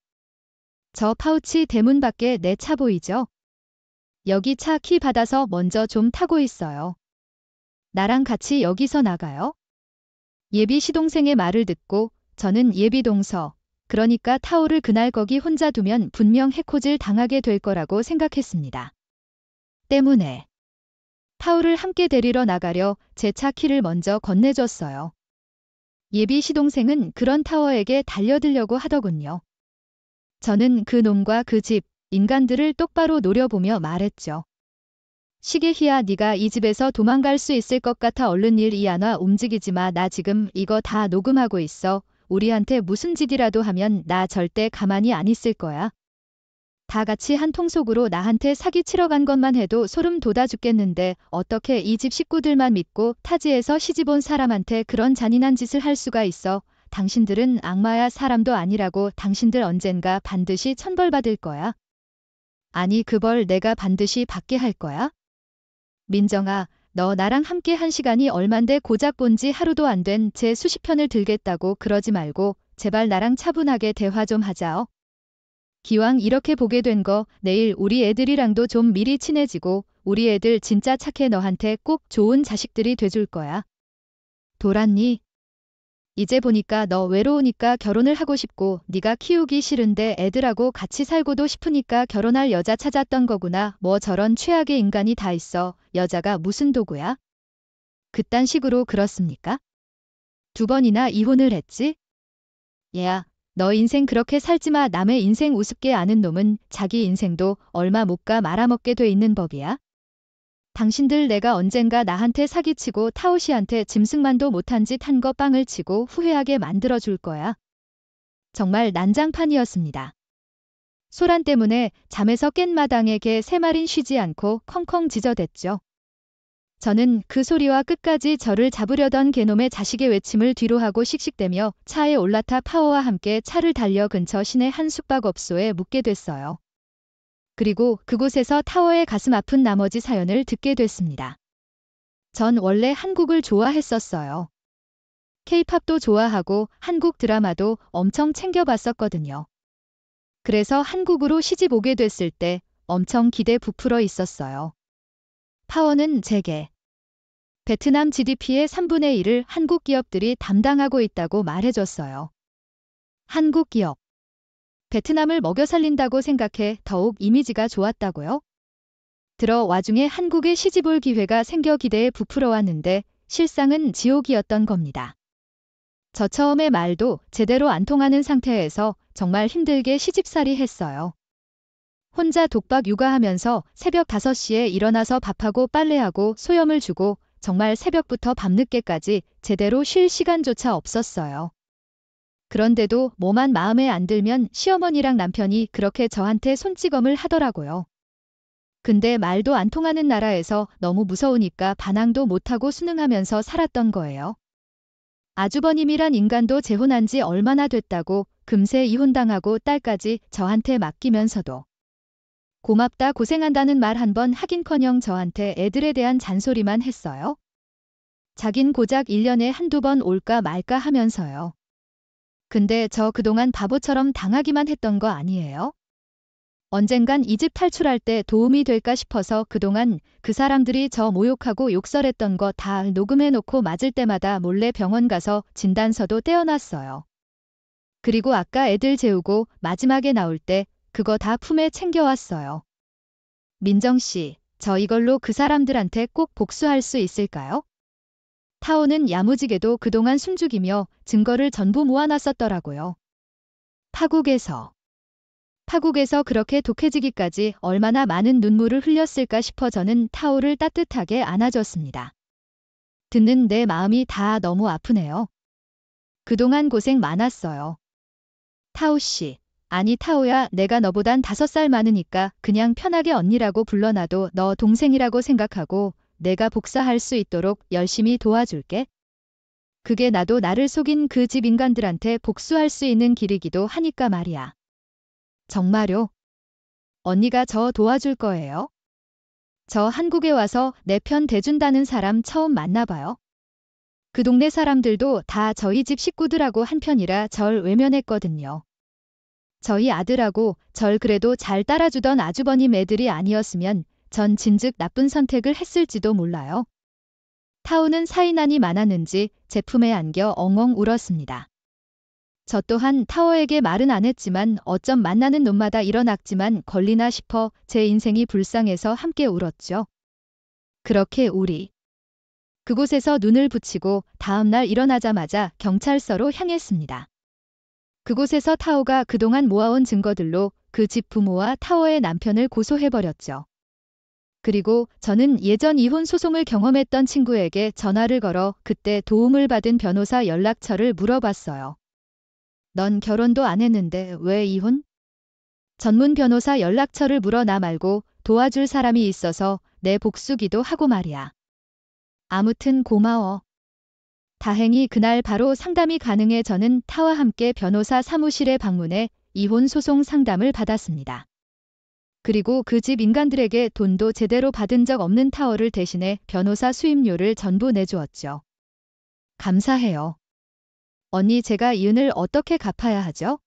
저 파우치 대문 밖에 내 차 보이죠? 여기 차 키 받아서 먼저 좀 타고 있어요. 나랑 같이 여기서 나가요? 예비 시동생의 말을 듣고 저는 예비동서, 그러니까 타오를 그날 거기 혼자 두면 분명 해코지를 당하게 될 거라고 생각했습니다. 때문에 타오를 함께 데리러 나가려 제 차 키를 먼저 건네줬어요. 예비 시동생은 그런 타워에게 달려들려고 하더군요. 저는 그 놈과 그 집, 인간들을 똑바로 노려보며 말했죠. 시계희야 네가 이 집에서 도망갈 수 있을 것 같아 얼른 일 이안와 움직이지 마. 나 지금 이거 다 녹음하고 있어. 우리한테 무슨 짓이라도 하면 나 절대 가만히 안 있을 거야. 다 같이 한 통속으로 나한테 사기 치러 간 것만 해도 소름 돋아 죽겠는데 어떻게 이 집 식구들만 믿고 타지에서 시집 온 사람한테 그런 잔인한 짓을 할 수가 있어. 당신들은 악마야 사람도 아니라고. 당신들 언젠가 반드시 천벌받을 거야. 아니 그 벌 내가 반드시 받게 할 거야? 민정아, 너 나랑 함께 한 시간이 얼만데 고작 본 지 하루도 안 된 제 수십 편을 들겠다고 그러지 말고 제발 나랑 차분하게 대화 좀 하자. 기왕 이렇게 보게 된 거 내일 우리 애들이랑도 좀 미리 친해지고 우리 애들 진짜 착해. 너한테 꼭 좋은 자식들이 돼줄 거야. 돌았니? 이제 보니까 너 외로우니까 결혼을 하고 싶고 네가 키우기 싫은데 애들하고 같이 살고도 싶으니까 결혼할 여자 찾았던 거구나. 뭐 저런 최악의 인간이 다 있어. 여자가 무슨 도구야? 그딴 식으로 그렇습니까? 2번이나 이혼을 했지? 얘야, 너 인생 그렇게 살지 마. 남의 인생 우습게 아는 놈은 자기 인생도 얼마 못 가 말아먹게 돼 있는 법이야. 당신들 내가 언젠가 나한테 사기치고 타오씨한테 짐승만도 못한 짓 한 거 빵을 치고 후회하게 만들어 줄 거야. 정말 난장판이었습니다. 소란 때문에 잠에서 깬 마당에 개 3마린 쉬지 않고 컹컹 짖어댔죠. 저는 그 소리와 끝까지 저를 잡으려던 개놈의 자식의 외침을 뒤로하고 씩씩대며 차에 올라타 파워와 함께 차를 달려 근처 시내 한 숙박업소에 묵게 됐어요. 그리고 그곳에서 타워의 가슴 아픈 나머지 사연을 듣게 됐습니다. 전 원래 한국을 좋아했었어요. K-팝도 좋아하고 한국 드라마도 엄청 챙겨봤었거든요. 그래서 한국으로 시집 오게 됐을 때 엄청 기대 부풀어 있었어요. 파워는 제게 베트남 GDP의 3분의 1을 한국 기업들이 담당하고 있다고 말해줬어요. 한국 기업. 베트남을 먹여 살린다고 생각해 더욱 이미지가 좋았다고요? 들어 와중에 한국에 시집 올 기회가 생겨 기대에 부풀어 왔는데 실상은 지옥이었던 겁니다. 저 처음에 말도 제대로 안 통하는 상태에서 정말 힘들게 시집살이 했어요. 혼자 독박 육아하면서 새벽 5시에 일어나서 밥하고 빨래하고 소염을 주고 정말 새벽부터 밤늦게까지 제대로 쉴 시간조차 없었어요. 그런데도 뭐만 마음에 안 들면 시어머니랑 남편이 그렇게 저한테 손찌검을 하더라고요. 근데 말도 안 통하는 나라에서 너무 무서우니까 반항도 못하고 순응하면서 살았던 거예요. 아주버님이란 인간도 재혼한 지 얼마나 됐다고 금세 이혼당하고 딸까지 저한테 맡기면서도 고맙다 고생한다는 말 한 번 하긴커녕 저한테 애들에 대한 잔소리만 했어요. 자긴 고작 1년에 한두 번 올까 말까 하면서요. 근데 저 그동안 바보처럼 당하기만 했던 거 아니에요? 언젠간 이 집 탈출할 때 도움이 될까 싶어서 그동안 그 사람들이 저 모욕하고 욕설했던 거 다 녹음해놓고 맞을 때마다 몰래 병원 가서 진단서도 떼어놨어요. 그리고 아까 애들 재우고 마지막에 나올 때 그거 다 품에 챙겨왔어요. 민정씨, 저 이걸로 그 사람들한테 꼭 복수할 수 있을까요? 타오는 야무지게도 그동안 숨죽이며 증거를 전부 모아놨었더라고요. 파국에서 그렇게 독해지기까지 얼마나 많은 눈물을 흘렸을까 싶어 저는 타오를 따뜻하게 안아줬습니다. 듣는 내 마음이 다 너무 아프네요. 그동안 고생 많았어요. 타오씨. 아니 타오야, 내가 너보단 5살 많으니까 그냥 편하게 언니라고 불러놔도 너 동생이라고 생각하고 내가 복사할 수 있도록 열심히 도와줄게. 그게 나도 나를 속인 그 집 인간들한테 복수할 수 있는 길이기도 하니까 말이야. 정말요? 언니가 저 도와줄 거예요? 저 한국에 와서 내 편 대준다는 사람 처음 만나봐요. 그 동네 사람들도 다 저희 집 식구들하고 한편이라 절 외면했거든요. 저희 아들하고 절 그래도 잘 따라주던 아주버님 애들이 아니었으면 전 진즉 나쁜 선택을 했을지도 몰라요. 타오는 사인안이 많았는지 제품에 안겨 엉엉 울었습니다. 저 또한 타오에게 말은 안 했지만 어쩜 만나는 놈마다 이런 악지만 걸리나 싶어 제 인생이 불쌍해서 함께 울었죠. 그렇게 우리 그곳에서 눈을 붙이고 다음날 일어나자마자 경찰서로 향했습니다. 그곳에서 타오가 그동안 모아온 증거들로 그 집 부모와 타오의 남편을 고소해버렸죠. 그리고 저는 예전 이혼 소송을 경험했던 친구에게 전화를 걸어 그때 도움을 받은 변호사 연락처를 물어봤어요. 넌 결혼도 안 했는데 왜 이혼? 전문 변호사 연락처를 물어 나 말고 도와줄 사람이 있어서 내 복수기도 하고 말이야. 아무튼 고마워. 다행히 그날 바로 상담이 가능해 저는 타와 함께 변호사 사무실에 방문해 이혼 소송 상담을 받았습니다. 그리고 그 집 인간들에게 돈도 제대로 받은 적 없는 타워를 대신해 변호사 수임료를 전부 내주었죠. 감사해요. 언니 제가 이 은을 어떻게 갚아야 하죠?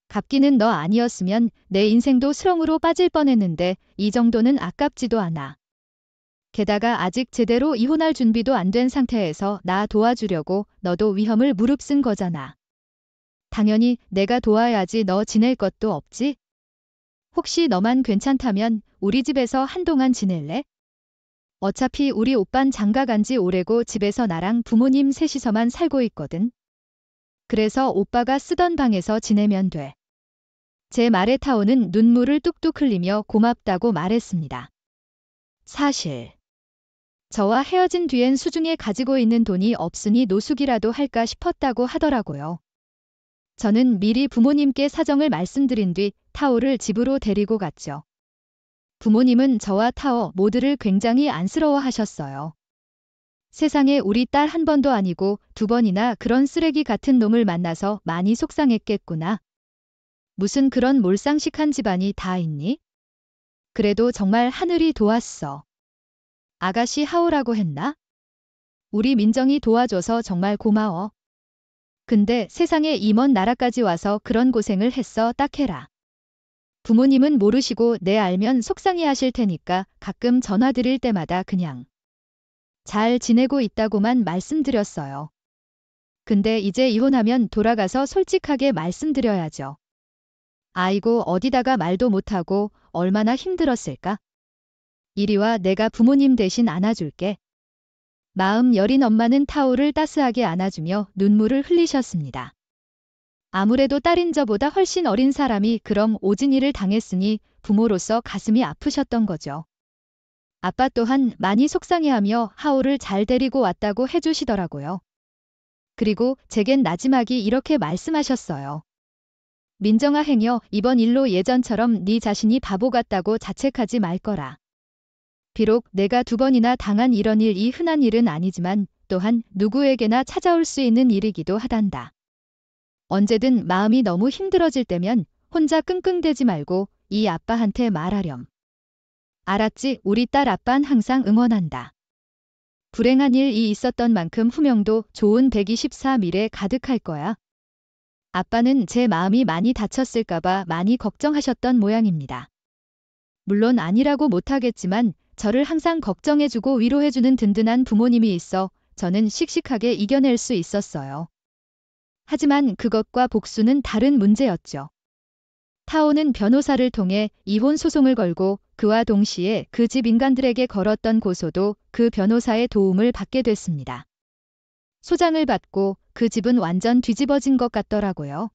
갚기는 너 아니었으면 내 인생도 수렁으로 빠질 뻔했는데 이 정도는 아깝지도 않아. 게다가 아직 제대로 이혼할 준비도 안 된 상태에서 나 도와주려고 너도 위험을 무릅쓴 거잖아. 당연히 내가 도와야지 너 지낼 것도 없지? 혹시 너만 괜찮다면 우리 집에서 한동안 지낼래? 어차피 우리 오빤 장가 간 지 오래고 집에서 나랑 부모님 셋이서만 살고 있거든. 그래서 오빠가 쓰던 방에서 지내면 돼. 제 말에 타오는 눈물을 뚝뚝 흘리며 고맙다고 말했습니다. 사실 저와 헤어진 뒤엔 수중에 가지고 있는 돈이 없으니 노숙이라도 할까 싶었다고 하더라고요. 저는 미리 부모님께 사정을 말씀드린 뒤 타오를 집으로 데리고 갔죠. 부모님은 저와 타오 모두를 굉장히 안쓰러워하셨어요. 세상에 우리 딸 한 번도 아니고 2번이나 그런 쓰레기 같은 놈을 만나서 많이 속상했겠구나. 무슨 그런 몰상식한 집안이 다 있니? 그래도 정말 하늘이 도왔어. 아가씨 하오라고 했나? 우리 민정이 도와줘서 정말 고마워. 근데 세상에 이 먼 나라까지 와서 그런 고생을 했어 딱해라. 부모님은 모르시고 내 알면 속상해하실 테니까 가끔 전화드릴 때마다 그냥 잘 지내고 있다고만 말씀드렸어요. 근데 이제 이혼하면 돌아가서 솔직하게 말씀드려야죠. 아이고 어디다가 말도 못하고 얼마나 힘들었을까? 이리 와 내가 부모님 대신 안아줄게. 마음 여린 엄마는 타오를 따스하게 안아주며 눈물을 흘리셨습니다. 아무래도 딸인 저보다 훨씬 어린 사람이 그럼 오진 일을 당했으니 부모로서 가슴이 아프셨던 거죠. 아빠 또한 많이 속상해하며 하오를 잘 데리고 왔다고 해주시더라고요. 그리고 제겐 나지막이 이렇게 말씀하셨어요. 민정아 행여 이번 일로 예전처럼 네 자신이 바보 같다고 자책하지 말거라. 비록 내가 2번이나 당한 이런 일이 흔한 일은 아니지만 또한 누구에게나 찾아올 수 있는 일이기도 하단다. 언제든 마음이 너무 힘들어질 때면 혼자 끙끙대지 말고 이 아빠한테 말하렴. 알았지? 우리 딸 아빤 항상 응원한다. 불행한 일이 있었던 만큼 후명도 좋은 124밀에 가득할 거야. 아빠는 제 마음이 많이 다쳤을까봐 많이 걱정하셨던 모양입니다. 물론 아니라고 못하겠지만 저를 항상 걱정해주고 위로해주는 든든한 부모님이 있어 저는 씩씩하게 이겨낼 수 있었어요. 하지만 그것과 복수는 다른 문제였죠. 타오는 변호사를 통해 이혼 소송을 걸고 그와 동시에 그 집 인간들에게 걸었던 고소도 그 변호사의 도움을 받게 됐습니다. 소장을 받고 그 집은 완전 뒤집어진 것 같더라고요.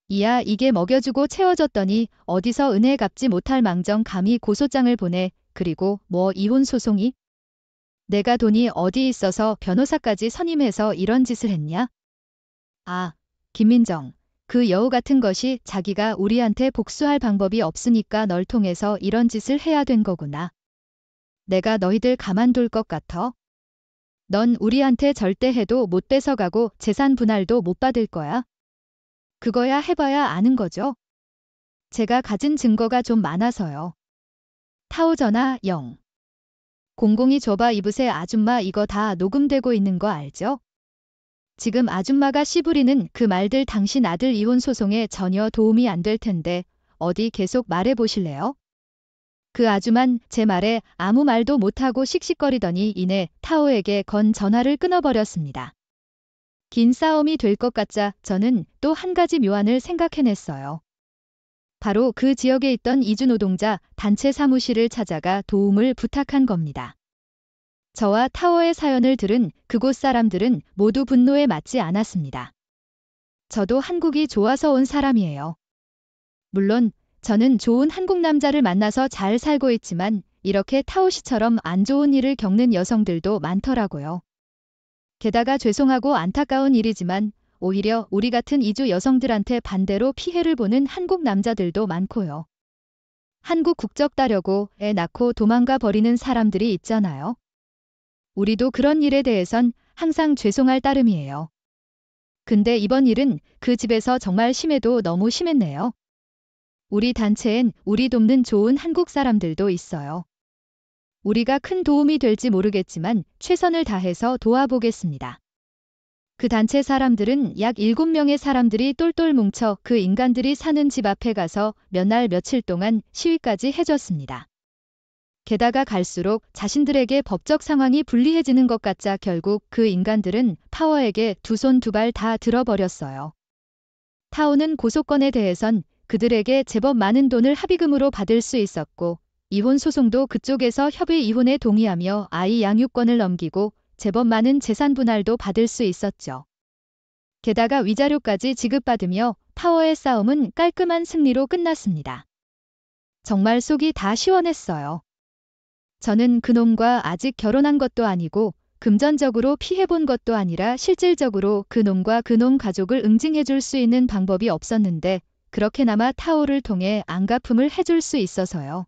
이야 이게 먹여주고 채워줬더니 어디서 은혜 갚지 못할 망정 감히 고소장을 보내. 그리고 뭐 이혼 소송이? 내가 돈이 어디 있어서 변호사까지 선임해서 이런 짓을 했냐? 아, 김민정. 그 여우 같은 것이 자기가 우리한테 복수할 방법이 없으니까 널 통해서 이런 짓을 해야 된 거구나. 내가 너희들 가만둘 것 같아? 넌 우리한테 절대 해도 못 뺏어가고 재산 분할도 못 받을 거야. 그거야 해봐야 아는 거죠. 제가 가진 증거가 좀 많아서요. 타오 전화 0. 공공이 줘봐 이브세 아줌마 이거 다 녹음되고 있는 거 알죠? 지금 아줌마가 씨부리는 그 말들 당신 아들 이혼 소송에 전혀 도움이 안 될 텐데 어디 계속 말해보실래요? 그 아줌만 제 말에 아무 말도 못하고 씩씩거리더니 이내 타오에게 건 전화를 끊어버렸습니다. 긴 싸움이 될 것 같자 저는 또 한 가지 묘안을 생각해냈어요. 바로 그 지역에 있던 이주노동자 단체 사무실을 찾아가 도움을 부탁한 겁니다. 저와 타오의 사연을 들은 그곳 사람들은 모두 분노에 맞지 않았습니다. 저도 한국이 좋아서 온 사람이에요. 물론 저는 좋은 한국 남자를 만나서 잘 살고 있지만 이렇게 타오 씨처럼 안 좋은 일을 겪는 여성들도 많더라고요. 게다가 죄송하고 안타까운 일이지만 오히려 우리 같은 이주 여성들한테 반대로 피해를 보는 한국 남자들도 많고요. 한국 국적 따려고 애 낳고 도망가 버리는 사람들이 있잖아요. 우리도 그런 일에 대해선 항상 죄송할 따름이에요. 근데 이번 일은 그 집에서 정말 심해도 너무 심했네요. 우리 단체엔 우리 돕는 좋은 한국 사람들도 있어요. 우리가 큰 도움이 될지 모르겠지만 최선을 다해서 도와보겠습니다. 그 단체 사람들은 약 7명의 사람들이 똘똘 뭉쳐 그 인간들이 사는 집 앞에 가서 몇 날 며칠 동안 시위까지 해줬습니다. 게다가 갈수록 자신들에게 법적 상황이 불리해지는 것 같자 결국 그 인간들은 파워에게 두 손 두 발 다 들어버렸어요. 타오는 고소건에 대해선 그들에게 제법 많은 돈을 합의금으로 받을 수 있었고 이혼 소송도 그쪽에서 협의 이혼에 동의하며 아이 양육권을 넘기고 제법 많은 재산 분할도 받을 수 있었죠. 게다가 위자료까지 지급받으며 파워의 싸움은 깔끔한 승리로 끝났습니다. 정말 속이 다 시원했어요. 저는 그놈과 아직 결혼한 것도 아니고 금전적으로 피해본 것도 아니라 실질적으로 그놈과 그놈 가족을 응징해줄 수 있는 방법이 없었는데 그렇게나마 타오를 통해 안갚음을 해줄 수 있어서요.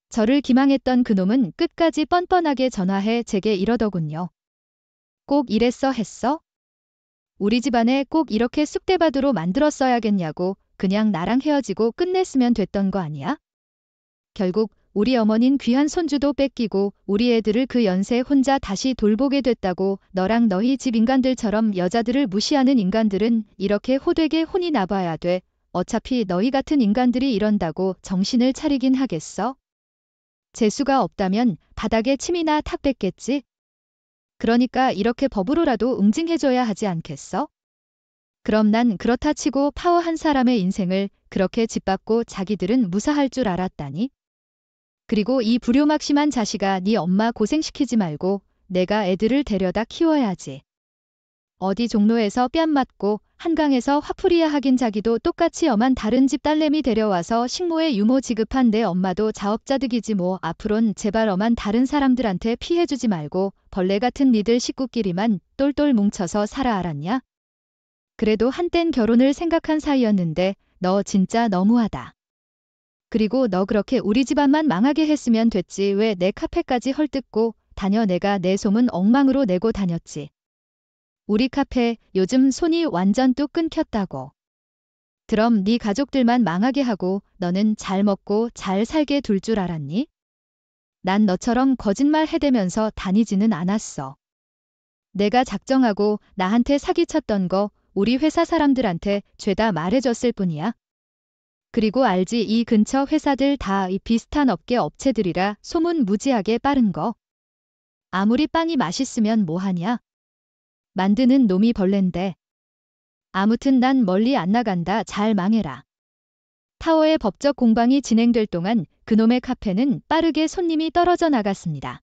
저를 기망했던 그놈은 끝까지 뻔뻔하게 전화해 제게 이러더군요. 꼭 이랬어 했어? 우리 집안에 꼭 이렇게 쑥대밭으로 만들었어야겠냐고. 그냥 나랑 헤어지고 끝냈으면 됐던 거 아니야? 결국 우리 어머닌 귀한 손주도 뺏기고 우리 애들을 그 연세에 혼자 다시 돌보게 됐다고. 너랑 너희 집 인간들처럼 여자들을 무시하는 인간들은 이렇게 호되게 혼이 나봐야 돼. 어차피 너희 같은 인간들이 이런다고 정신을 차리긴 하겠어? 재수가 없다면 바닥에 침이나 탁 뱉겠지? 그러니까 이렇게 법으로라도 응징해줘야 하지 않겠어? 그럼 난 그렇다 치고 파워 한 사람의 인생을 그렇게 짓밟고 자기들은 무사할 줄 알았다니? 그리고 이 불효막심한 자식아, 네 엄마 고생시키지 말고 내가 애들을 데려다 키워야지. 어디 종로에서 뺨 맞고 한강에서 화풀이야 하긴 자기도 똑같이 엄한 다른 집 딸내미 데려와서 식모의 유모 지급한 내 엄마도 자업자득이지 뭐. 앞으론 제발 엄한 다른 사람들한테 피해주지 말고 벌레 같은 니들 식구끼리만 똘똘 뭉쳐서 살아. 알았냐? 그래도 한땐 결혼을 생각한 사이였는데 너 진짜 너무하다. 그리고 너 그렇게 우리 집안만 망하게 했으면 됐지. 왜 내 카페까지 헐뜯고 다녀. 내가 내 소문 엉망으로 내고 다녔지. 우리 카페 요즘 손이 완전 뚝 끊겼다고. 그럼 네 가족들만 망하게 하고 너는 잘 먹고 잘 살게 둘 줄 알았니? 난 너처럼 거짓말 해대면서 다니지는 않았어. 내가 작정하고 나한테 사기쳤던 거 우리 회사 사람들한테 죄다 말해줬을 뿐이야. 그리고 알지, 이 근처 회사들 다 이 비슷한 업계 업체들이라 소문 무지하게 빠른 거. 아무리 빵이 맛있으면 뭐하냐? 만드는 놈이 벌레인데. 아무튼 난 멀리 안 나간다. 잘 망해라. 타워의 법적 공방이 진행될 동안 그놈의 카페는 빠르게 손님이 떨어져 나갔습니다.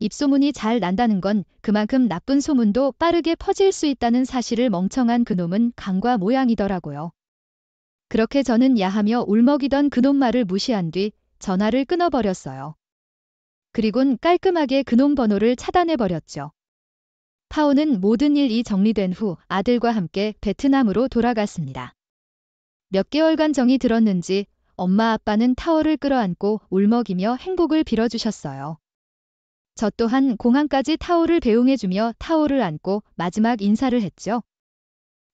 입소문이 잘 난다는 건 그만큼 나쁜 소문도 빠르게 퍼질 수 있다는 사실을 멍청한 그놈은 간과 모양이더라고요. 그렇게 저는 야하며 울먹이던 그놈 말을 무시한 뒤 전화를 끊어버렸어요. 그리곤 깔끔하게 그놈 번호를 차단해버렸죠. 파오는 모든 일이 정리된 후 아들과 함께 베트남으로 돌아갔습니다. 몇 개월간 정이 들었는지 엄마 아빠는 타오를 끌어안고 울먹이며 행복을 빌어주셨어요. 저 또한 공항까지 타오를 배웅해주며 타오를 안고 마지막 인사를 했죠.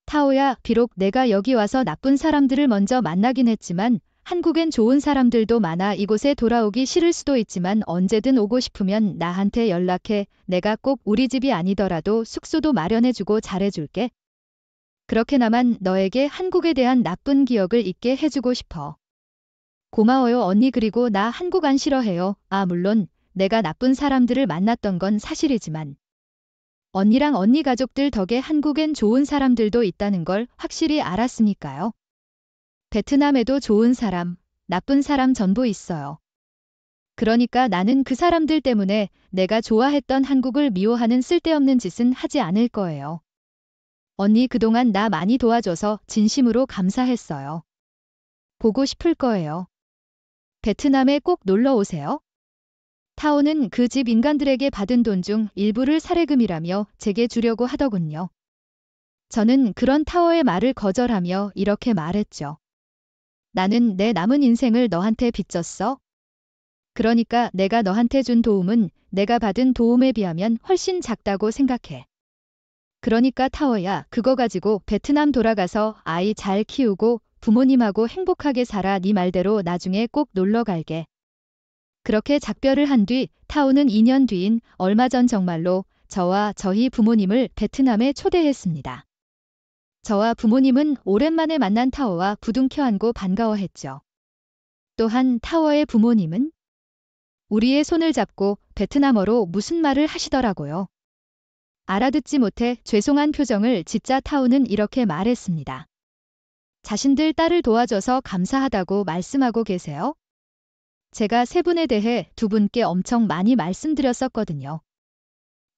타오야, 비록 내가 여기 와서 나쁜 사람들을 먼저 만나긴 했지만 한국엔 좋은 사람들도 많아. 이곳에 돌아오기 싫을 수도 있지만 언제든 오고 싶으면 나한테 연락해. 내가 꼭 우리 집이 아니더라도 숙소도 마련해주고 잘해줄게. 그렇게나만 너에게 한국에 대한 나쁜 기억을 잊게 해주고 싶어. 고마워요 언니. 그리고 나 한국 안 싫어해요. 물론 내가 나쁜 사람들을 만났던 건 사실이지만 언니랑 언니 가족들 덕에 한국엔 좋은 사람들도 있다는 걸 확실히 알았으니까요. 베트남에도 좋은 사람, 나쁜 사람 전부 있어요. 그러니까 나는 그 사람들 때문에 내가 좋아했던 한국을 미워하는 쓸데없는 짓은 하지 않을 거예요. 언니 그동안 나 많이 도와줘서 진심으로 감사했어요. 보고 싶을 거예요. 베트남에 꼭 놀러 오세요. 타오는 그 집 인간들에게 받은 돈 중 일부를 사례금이라며 제게 주려고 하더군요. 저는 그런 타오의 말을 거절하며 이렇게 말했죠. 나는 내 남은 인생을 너한테 빚졌어. 그러니까 내가 너한테 준 도움은 내가 받은 도움에 비하면 훨씬 작다고 생각해. 그러니까 타오야, 그거 가지고 베트남 돌아가서 아이 잘 키우고 부모님하고 행복하게 살아. 네 말대로 나중에 꼭 놀러 갈게. 그렇게 작별을 한 뒤 타오는 2년 뒤인 얼마 전 정말로 저와 저희 부모님을 베트남에 초대했습니다. 저와 부모님은 오랜만에 만난 타오와 부둥켜 안고 반가워했죠. 또한 타오의 부모님은 우리의 손을 잡고 베트남어로 무슨 말을 하시더라고요. 알아듣지 못해 죄송한 표정을 짓자 타오는 이렇게 말했습니다. 자신들 딸을 도와줘서 감사하다고 말씀하고 계세요? 제가 세 분에 대해 두 분께 엄청 많이 말씀드렸었거든요.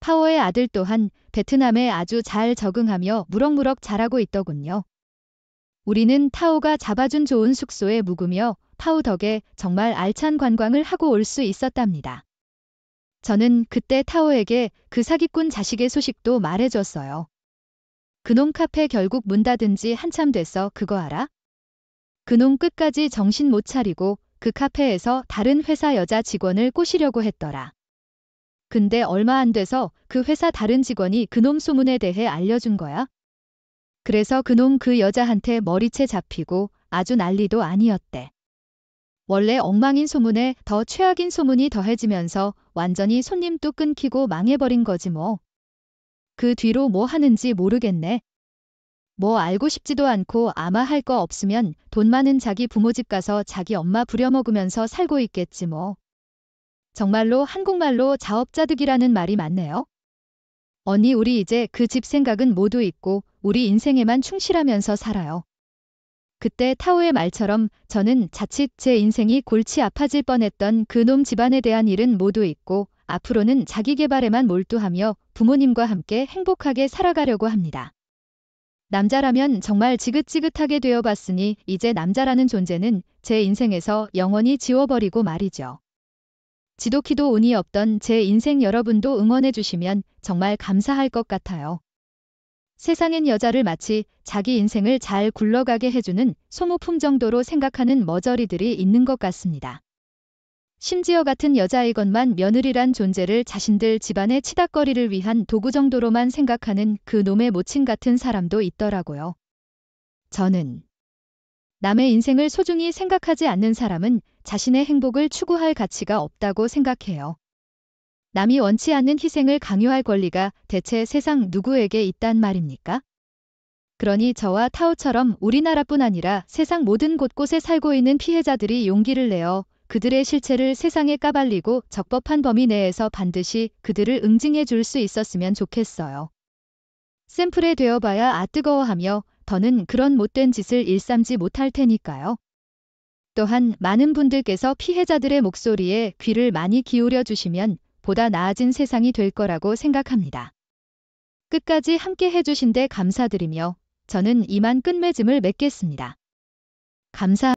파오의 아들 또한 베트남에 아주 잘 적응하며 무럭무럭 자라고 있더군요. 우리는 타오가 잡아준 좋은 숙소에 묵으며 파오 덕에 정말 알찬 관광을 하고 올 수 있었답니다. 저는 그때 타오에게 그 사기꾼 자식의 소식도 말해줬어요. 그놈 카페 결국 문 닫은 지 한참 됐어. 그거 알아? 그놈 끝까지 정신 못 차리고 그 카페에서 다른 회사 여자 직원을 꼬시려고 했더라. 근데 얼마 안 돼서 그 회사 다른 직원이 그놈 소문에 대해 알려준 거야. 그래서 그놈 그 여자한테 머리채 잡히고 아주 난리도 아니었대. 원래 엉망인 소문에 더 최악인 소문이 더해지면서 완전히 손님도 끊기고 망해버린 거지 뭐. 그 뒤로 뭐 하는지 모르겠네. 뭐 알고 싶지도 않고 아마 할 거 없으면 돈 많은 자기 부모 집 가서 자기 엄마 부려먹으면서 살고 있겠지 뭐. 정말로 한국말로 자업자득이라는 말이 맞네요. 언니 우리 이제 그 집 생각은 모두 잊고 우리 인생에만 충실하면서 살아요. 그때 타오의 말처럼 저는 자칫 제 인생이 골치 아파질 뻔했던 그놈 집안에 대한 일은 모두 잊고 앞으로는 자기 개발에만 몰두하며 부모님과 함께 행복하게 살아가려고 합니다. 남자라면 정말 지긋지긋하게 되어봤으니 이제 남자라는 존재는 제 인생에서 영원히 지워버리고 말이죠. 지독히도 운이 없던 제 인생 여러분도 응원해주시면 정말 감사할 것 같아요. 세상엔 여자를 마치 자기 인생을 잘 굴러가게 해주는 소모품 정도로 생각하는 머저리들이 있는 것 같습니다. 심지어 같은 여자이건만 며느리란 존재를 자신들 집안의 치닥거리를 위한 도구 정도로만 생각하는 그 놈의 모친 같은 사람도 있더라고요. 저는 남의 인생을 소중히 생각하지 않는 사람은 자신의 행복을 추구할 가치가 없다고 생각해요. 남이 원치 않는 희생을 강요할 권리가 대체 세상 누구에게 있단 말입니까? 그러니 저와 타오처럼 우리나라뿐 아니라 세상 모든 곳곳에 살고 있는 피해자들이 용기를 내어 그들의 실체를 세상에 까발리고 적법한 범위 내에서 반드시 그들을 응징해 줄 수 있었으면 좋겠어요. 샘플에 되어봐야 아 뜨거워하며 더는 그런 못된 짓을 일삼지 못할 테니까요. 또한 많은 분들께서 피해자들의 목소리에 귀를 많이 기울여 주시면 보다 나아진 세상이 될 거라고 생각합니다. 끝까지 함께 해주신 데 감사드리며 저는 이만 끝맺음을 맺겠습니다. 감사합니다.